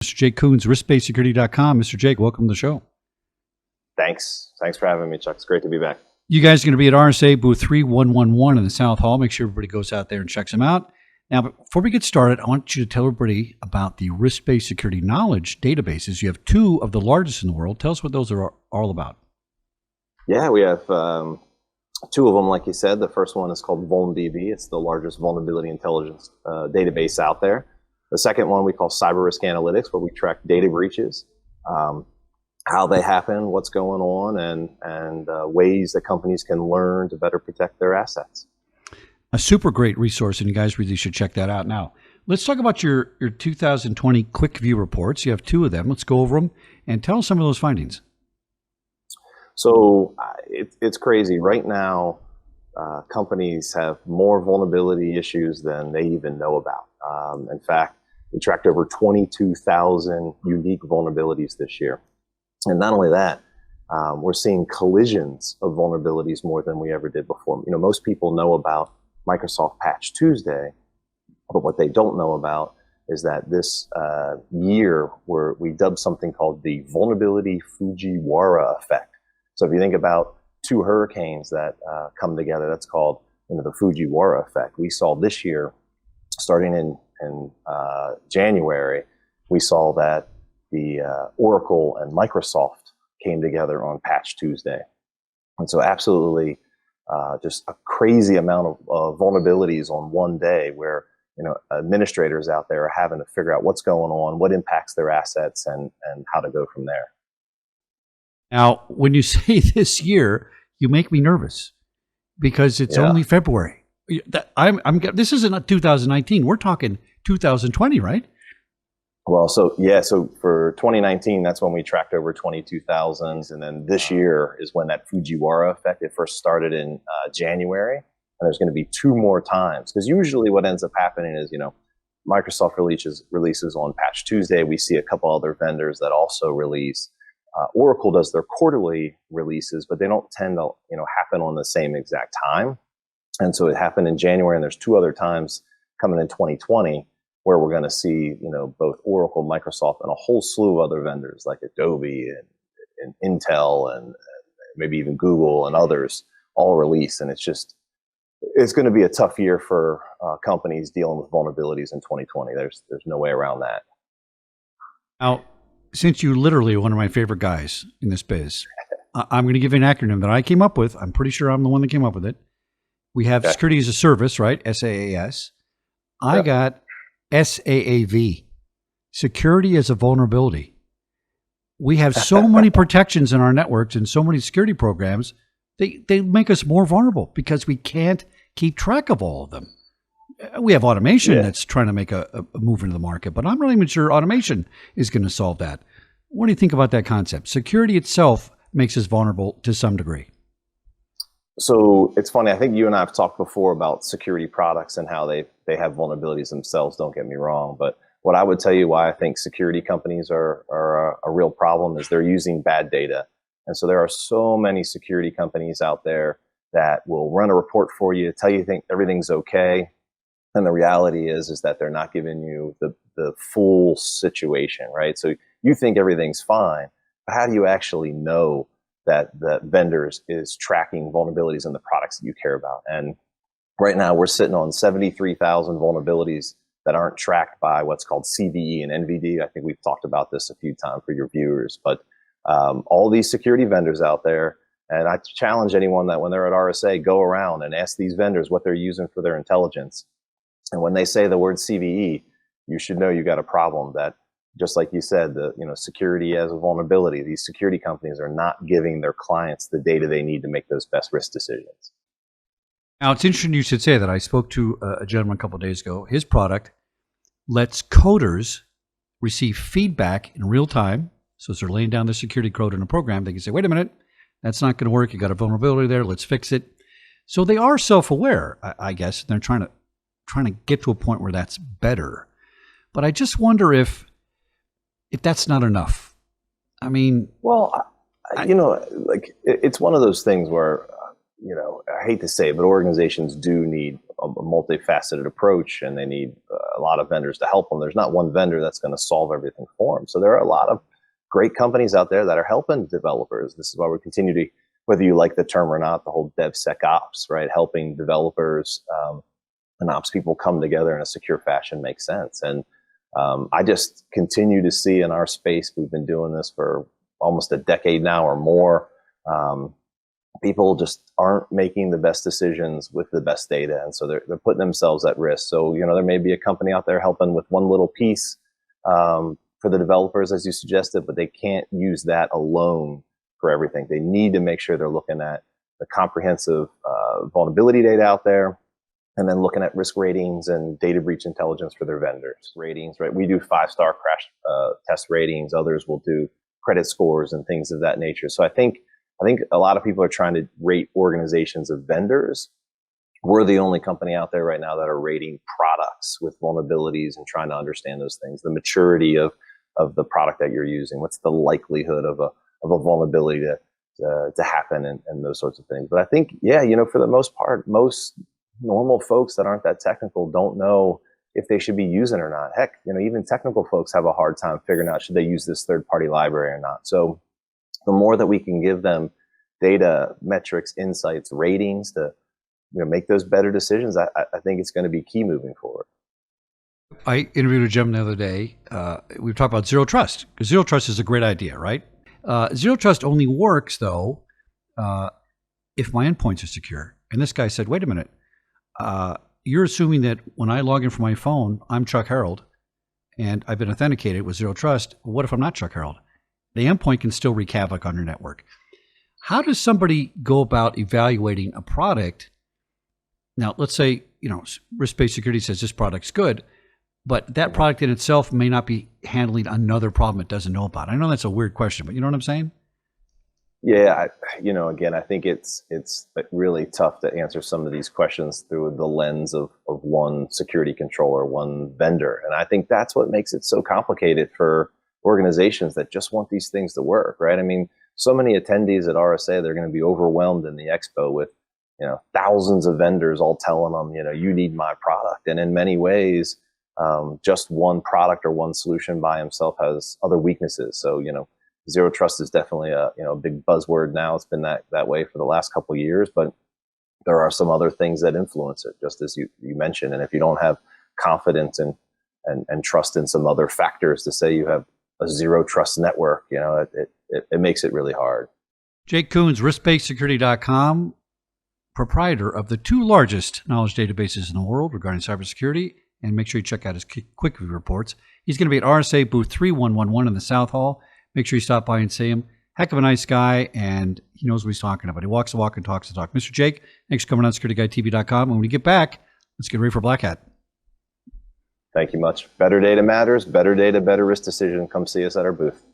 Mr. Jake Kouns, riskbasedsecurity.com. Mr. Jake, welcome to the show. Thanks for having me, Chuck. It's great to be back. You guys are going to be at RSA booth 3111 in the South Hall. Make sure everybody goes out there and checks them out. Now, before we get started, I want you to tell everybody about the risk-based security knowledge databases. You have two of the largest in the world. Tell us what those are all about. Yeah, we have two of them, like you said. The first one is called VulnDB. It's the largest vulnerability intelligence database out there. The second one we call Cyber Risk Analytics, where we track data breaches, how they happen, what's going on, and ways that companies can learn to better protect their assets. A super great resource, and you guys really should check that out. Now, let's talk about your 2020 QuickView Reports. You have two of them. Let's go over them and tell us some of those findings. So it's crazy. Right now, companies have more vulnerability issues than they even know about. In fact, we tracked over 22,000 unique vulnerabilities this year. And not only that, we're seeing collisions of vulnerabilities more than we ever did before. You know, most people know about Microsoft Patch Tuesday, but what they don't know about is that this year we dubbed something called the Vulnerability Fujiwara Effect. So if you think about two hurricanes that come together, that's called the Fujiwara Effect. We saw this year, starting in January, we saw that the Oracle and Microsoft came together on Patch Tuesday. And so absolutely just a crazy amount of vulnerabilities on one day where administrators out there are having to figure out what's going on, what impacts their assets, and how to go from there. Now, when you say this year, you make me nervous because it's only February. This isn't 2019. We're talking 2020, right? Well, so for 2019, that's when we tracked over 22,000. And then this year is when that Fujiwara effect, it first started in January. And there's going to be two more times. Because usually what ends up happening is, Microsoft releases on Patch Tuesday. We see a couple other vendors that also release. Oracle does their quarterly releases, but they don't tend to, happen on the same exact time. And so it happened in January, and there's two other times coming in 2020 where we're going to see, both Oracle, Microsoft, and a whole slew of other vendors like Adobe and Intel and maybe even Google and others all release. And it's going to be a tough year for companies dealing with vulnerabilities in 2020. There's no way around that. Now, since you're literally one of my favorite guys in this biz, I'm going to give you an acronym that I came up with. I'm pretty sure I'm the one that came up with it. We have Security as a Service, right? SaaS. I got SAAV, Security as a Vulnerability. We have so many protections in our networks and so many security programs, they make us more vulnerable because we can't keep track of all of them. We have automation that's trying to make a move into the market, but I'm not even sure automation is going to solve that. What do you think about that concept? Security itself makes us vulnerable to some degree. So it's funny. I think you and I have talked before about security products and how they have vulnerabilities themselves. Don't get me wrong. But what I would tell you why I think security companies are a real problem is they're using bad data. And so there are so many security companies out there that will run a report for you, tell you think everything's okay. And the reality is that they're not giving you the full situation, right? So you think everything's fine, but how do you actually know that the vendors is tracking vulnerabilities in the products that you care about? And right now we're sitting on 73,000 vulnerabilities that aren't tracked by what's called CVE and NVD. I think we've talked about this a few times for your viewers, but all these security vendors out there, and I challenge anyone that when they're at RSA, go around and ask these vendors what they're using for their intelligence. And when they say the word CVE, you should know you got a problem. That, just like you said, security as a vulnerability. These security companies are not giving their clients the data they need to make those best risk decisions. Now, it's interesting you should say that. I spoke to a gentleman a couple of days ago. His product lets coders receive feedback in real time. So as they're laying down the security code in a program, they can say, wait a minute, that's not going to work. You got a vulnerability there. Let's fix it. So they are self-aware, I guess. They're trying to get to a point where that's better. But I just wonder if that's not enough. I mean, well, it's one of those things where I hate to say it, but organizations do need a multifaceted approach, and they need a lot of vendors to help them. There's not one vendor that's going to solve everything for them. So there are a lot of great companies out there that are helping developers. This is why we continue to, whether you like the term or not, the whole DevSecOps, right? Helping developers and ops people come together in a secure fashion makes sense. And I just continue to see in our space, we've been doing this for almost a decade now or more. People just aren't making the best decisions with the best data. And so they're putting themselves at risk. So, there may be a company out there helping with one little piece for the developers, as you suggested, but they can't use that alone for everything. They need to make sure they're looking at the comprehensive vulnerability data out there, and then looking at risk ratings and data breach intelligence for their vendors. Ratings, right? We do 5-star crash test ratings. Others will do credit scores and things of that nature. So I think a lot of people are trying to rate organizations of vendors. We're the only company out there right now that are rating products with vulnerabilities and trying to understand those things, the maturity of the product that you're using. What's the likelihood of a vulnerability to happen and those sorts of things. But I think, for the most part, most normal folks that aren't that technical don't know if they should be using it or not. Heck, even technical folks have a hard time figuring out, should they use this third-party library or not? So the more that we can give them data, metrics, insights, ratings to make those better decisions, I think it's going to be key moving forward. I interviewed a gentleman the other day. We talked about zero trust, because zero trust is a great idea, right? Zero trust only works, though, if my endpoints are secure. And this guy said, wait a minute. You're assuming that when I log in from my phone, I'm Chuck Harold, and I've been authenticated with zero trust. What if I'm not Chuck Harold? The endpoint can still wreak havoc on your network. How does somebody go about evaluating a product? Now, let's say, risk-based security says this product's good, but that product in itself may not be handling another problem it doesn't know about. I know that's a weird question, but you know what I'm saying? Yeah, again, I think it's really tough to answer some of these questions through the lens of one security controller, one vendor. And I think that's what makes it so complicated for organizations that just want these things to work, right? I mean, so many attendees at RSA, they're going to be overwhelmed in the expo with, thousands of vendors all telling them, you need my product. And in many ways, just one product or one solution by himself has other weaknesses. So, zero trust is definitely a big buzzword now. It's been that way for the last couple of years, but there are some other things that influence it, just as you mentioned. And if you don't have confidence and trust in some other factors to say you have a zero trust network, it makes it really hard. Jake Kouns, riskbasedsecurity.com, proprietor of the 2 largest knowledge databases in the world regarding cybersecurity. And make sure you check out his QuickView Reports. He's going to be at RSA booth 3111 in the South Hall. Make sure you stop by and see him. Heck of a nice guy, and he knows what he's talking about. He walks the walk and talks the talk. Mr. Jake, thanks for coming on SecurityGuyTV.com. And when we get back, let's get ready for Black Hat. Thank you much. Better data matters. Better data, better risk decision. Come see us at our booth.